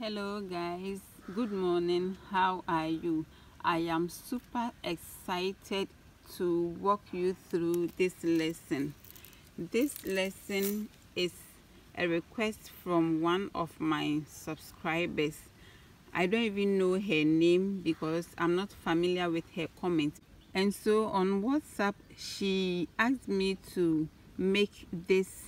Hello guys, good morning. How are you? I am super excited to walk you through this lesson. This lesson is a request from one of my subscribers. I don't even know her name because I'm not familiar with her comment. And so on WhatsApp, she asked me to make this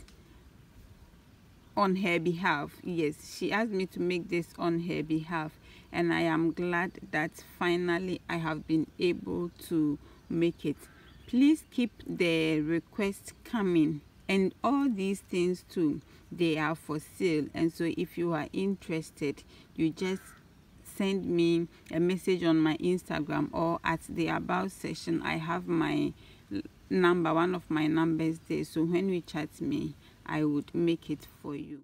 on her behalf. Yes, she asked me to make this on her behalf, and I am glad that finally I have been able to make it. Please keep the request coming, and all these things too, they are for sale. And so if you are interested, you just send me a message on my Instagram or at the about section. I have my number, one of my numbers there, so when you chat me, I would make it for you.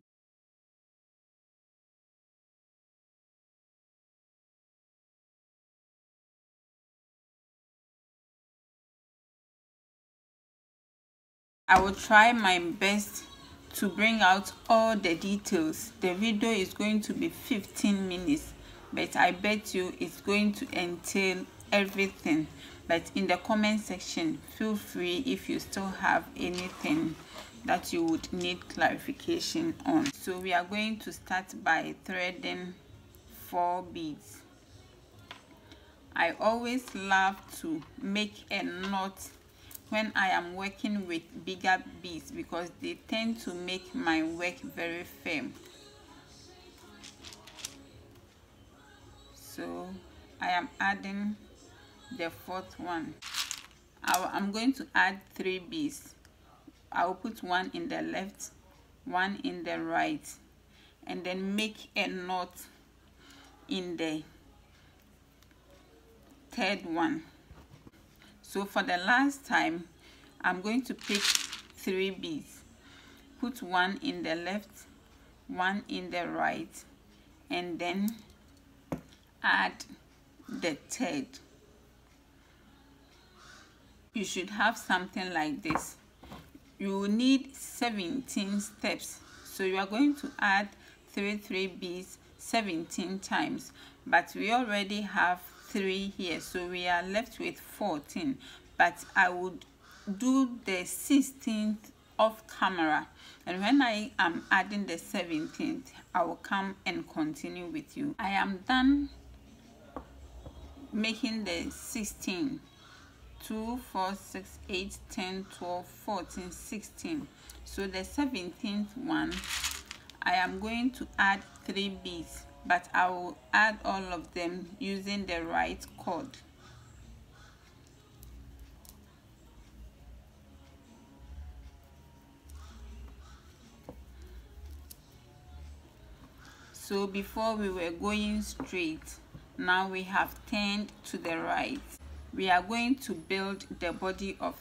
I will try my best to bring out all the details. The video is going to be 15 minutes, but I bet you it's going to entail everything. But in the comment section, feel free if you still have anything that you would need clarification on. So we are going to start by threading 4 beads. I always love to make a knot when I am working with bigger beads because they tend to make my work very firm. So I am adding the 4th one. I'm going to add 3 beads. I will put one in the left, one in the right, and then make a knot in the 3rd one. So for the last time, I'm going to pick 3 beads, put one in the left, one in the right, and then add the 3rd. You should have something like this. You will need 17 steps. So you are going to add 3 beads 17 times, but we already have 3 here, so we are left with 14. But I would do the 16th off camera, and when I am adding the 17th, I will come and continue with you. I am done making the 16. 2, 4, 6, 8, 10, 12, 14, 16. So the 17th one, I am going to add 3 beads, but I will add all of them using the right cord. So before we were going straight, now we have turned to the right. We are going to build the body of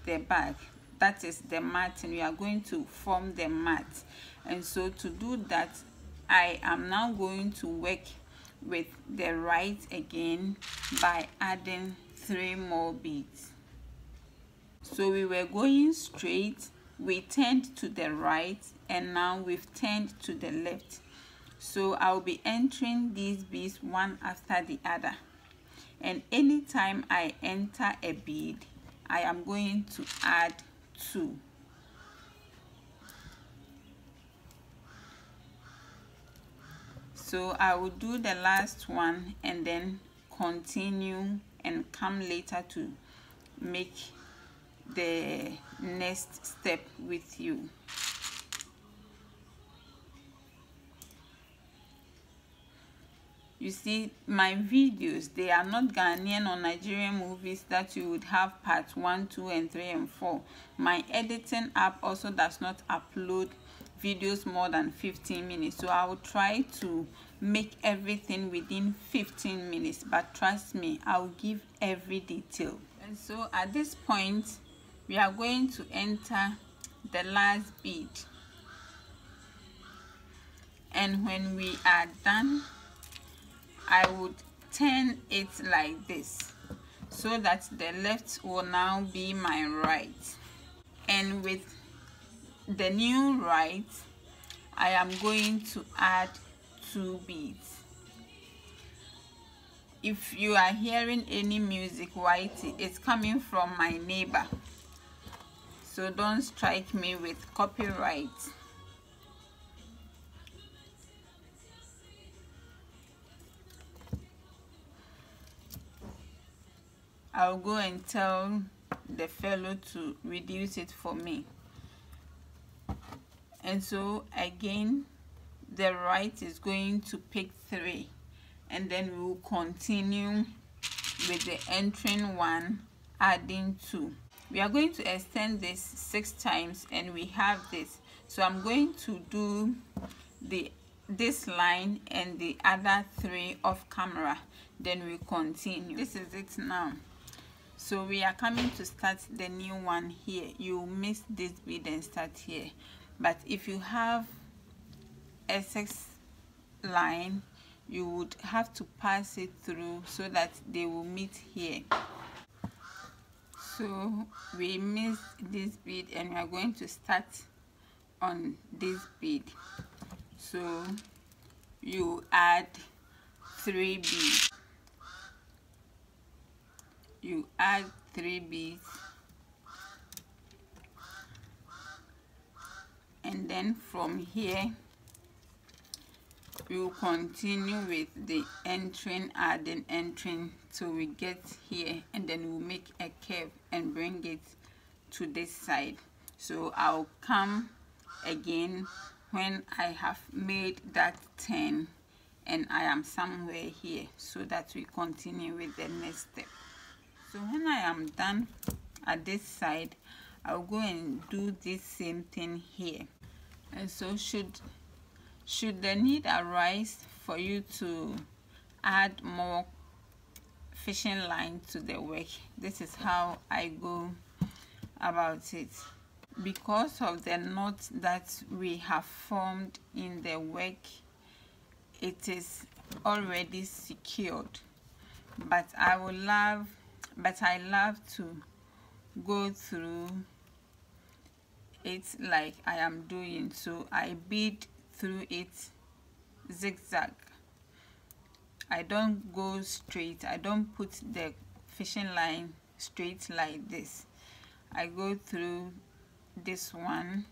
the bag, that is the mat, and we are going to form the mat. And so to do that, I am now going to work with the right again by adding 3 more beads. So we were going straight, we turned to the right, and now we've turned to the left. So I'll be entering these beads one after the other. And anytime I enter a bead, I am going to add 2. So I will do the last one and then continue and come later to make the next step with you. You see, my videos, they are not Ghanaian or Nigerian movies that you would have part 1, 2, and 3, and 4. My editing app also does not upload videos more than 15 minutes. So I will try to make everything within 15 minutes. But trust me, I will give every detail. And so at this point, we are going to enter the last bead. And when we are done, I would turn it like this so that the left will now be my right. And with the new right, I am going to add 2 beads. If you are hearing any music, whitey, it's coming from my neighbor, so don't strike me with copyright. I'll go and tell the fellow to reduce it for me. And so again, the right is going to pick 3, and then we will continue with the entering 1, adding 2. We are going to extend this 6 times, and we have this. So I'm going to do this line and the other 3 off camera, then we continue. This is it now. So we are coming to start the new one here. You miss this bead and start here, but if you have Essex line, you would have to pass it through so that they will meet here. So we missed this bead, and we are going to start on this bead. So you add 3 beads. You add 3 beads, and then from here we will continue with the entering, adding, entering till we get here, and then we'll make a curve and bring it to this side. So I'll come again when I have made that turn and I am somewhere here, so that we continue with the next step. So when I am done at this side, I'll go and do this same thing here. And so should the need arise for you to add more fishing line to the work, this is how I go about it. Because of the knot that we have formed in the work, it is already secured, but I love to go through it like I am doing. So I bead through it zigzag. I don't go straight. I don't put the fishing line straight like this. I go through this one.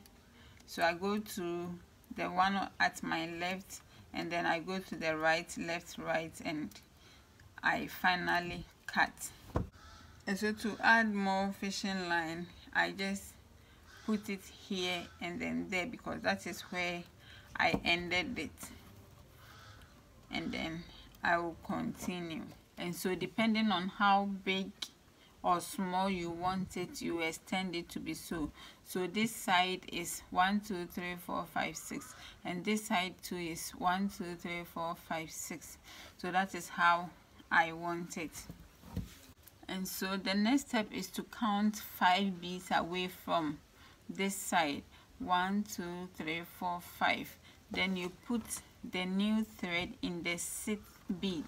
So I go to the one at my left, and then I go to the right, left, right, and I finally cut. And so to add more fishing line, I just put it here and then there, because that is where I ended it, and then I will continue. And so depending on how big or small you want it, you extend it to be so. So this side is 1 2 3 4 5 6, and this side too is 1 2 3 4 5 6. So that is how I want it. And so the next step is to count 5 beads away from this side. 1 2 3 4 5. Then you put the new thread in the 6th bead.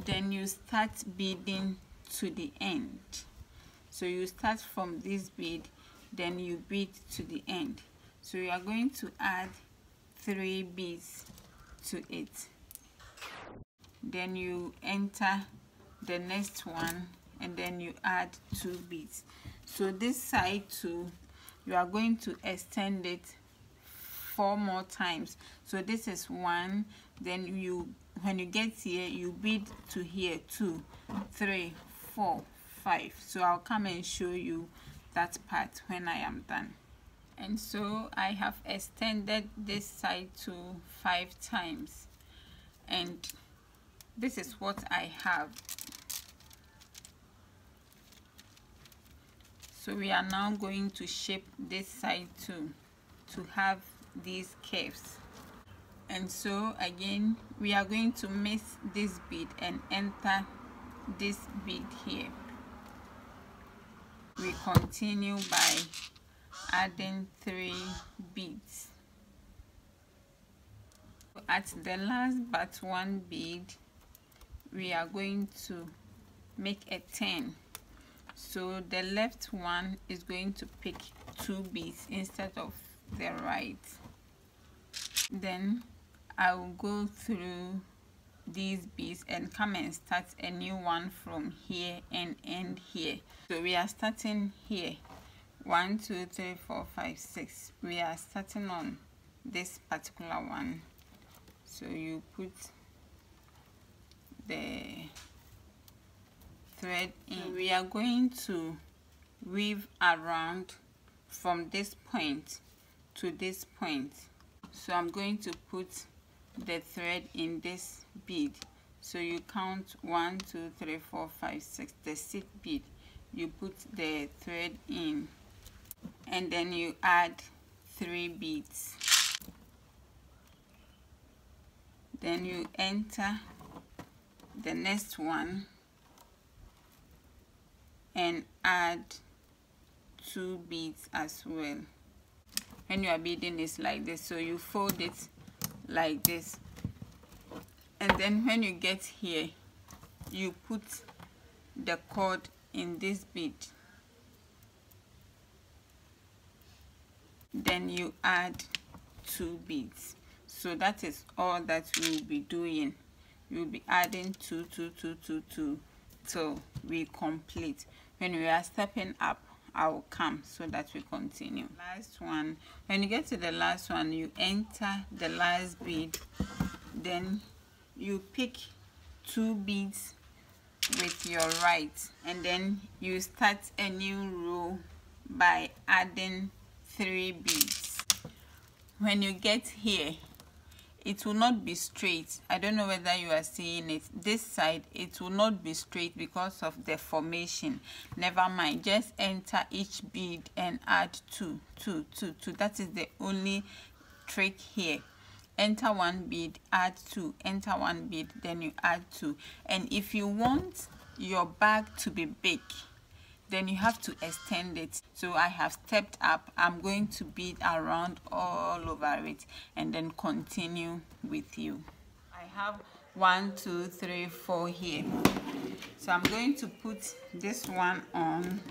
Then you start beading to the end. So you start from this bead, then you bead to the end. So you are going to add 3 beads to it. Then you enter the next one, and then you add 2 beads. So this side too, you are going to extend it 4 more times. So this is 1, then when you get here, you bead to here 2 3 4 5. So I'll come and show you that part when I am done. And so I have extended this side to 5 times, and this is what I have. So we are now going to shape this side too, to have these curves. And so again, we are going to miss this bead and enter this bead here. We continue by adding 3 beads. At the last but one bead, we are going to make a turn. So the left one is going to pick 2 beads instead of the right. Then I will go through these beads and come and start a new one from here and end here. So we are starting here. 1 2 3 4 5 6. We are starting on this particular one. So you put the thread in. We are going to weave around from this point to this point. So I'm going to put the thread in this bead. So you count 1 2 3 4 5 6, the 6th bead. You put the thread in and then you add 3 beads. Then you enter the next one and add 2 beads as well. When you are beading, it's like this, so you fold it like this, and then when you get here, you put the cord in this bead. Then you add 2 beads. So that is all that we'll be doing. You'll be adding 2 2 2 2 2 till we complete. When we are stepping up, I will come so that we continue. Last one. When you get to the last one, you enter the last bead. Then you pick 2 beads with your right, and then you start a new row by adding 3 beads. When you get here, it will not be straight. I don't know whether you are seeing it. This side, it will not be straight because of the formation. Never mind, just enter each bead and add 2 2 2 2. That is the only trick here. Enter 1 bead, add 2, enter 1 bead, then you add 2. And if you want your bag to be big, then you have to extend it. So I have stepped up. I'm going to bead around all over it and then continue with you. I have 1 2 3 4 here. So I'm going to put this one on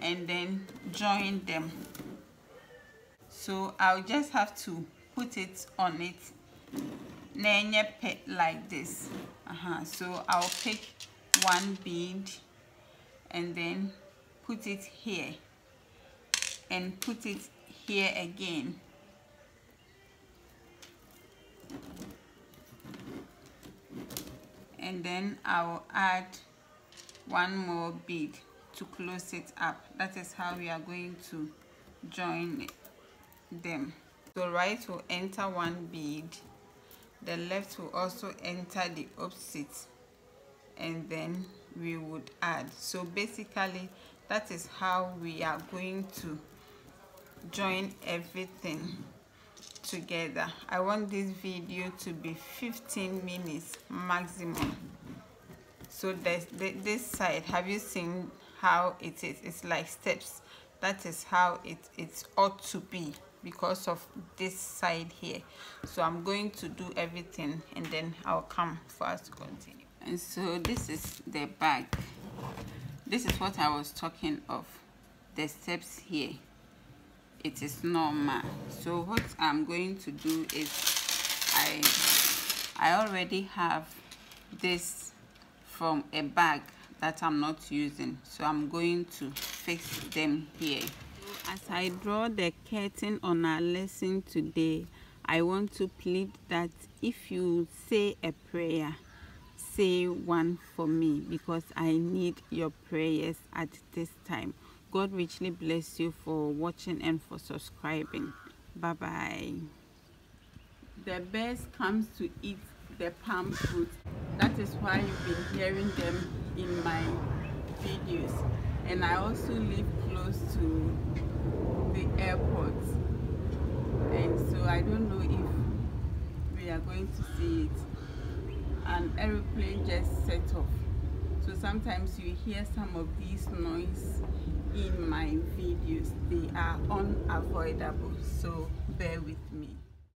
and then join them. So I'll just have to put it on it like this. So I'll pick 1 bead and then put it here and put it here again. And then I'll add 1 more bead to close it up. That is how we are going to join them. So right will enter 1 bead, the left will also enter the opposite, and then we would add. So basically that is how we are going to join everything together. I want this video to be 15 minutes maximum. So this side, have you seen how it is? It's like steps. That is how it ought to be because of this side here. So I'm going to do everything and then I'll come for us to continue. And so this is the bag. This is what I was talking of, the steps here. It is normal. So what I'm going to do is I already have this from a bag that I'm not using, so I'm going to fix them here. As I draw the curtain on our lesson today, I want to plead that if you say a prayer, say one for me, because I need your prayers at this time. God richly bless you for watching and for subscribing. Bye bye. The birds comes to eat the palm fruit. That is why you've been hearing them in my videos. And I also live close to the airport, and so I don't know if we are going to see it. An aeroplane just set off, so sometimes you hear some of these noise in my videos. They are unavoidable, so bear with me.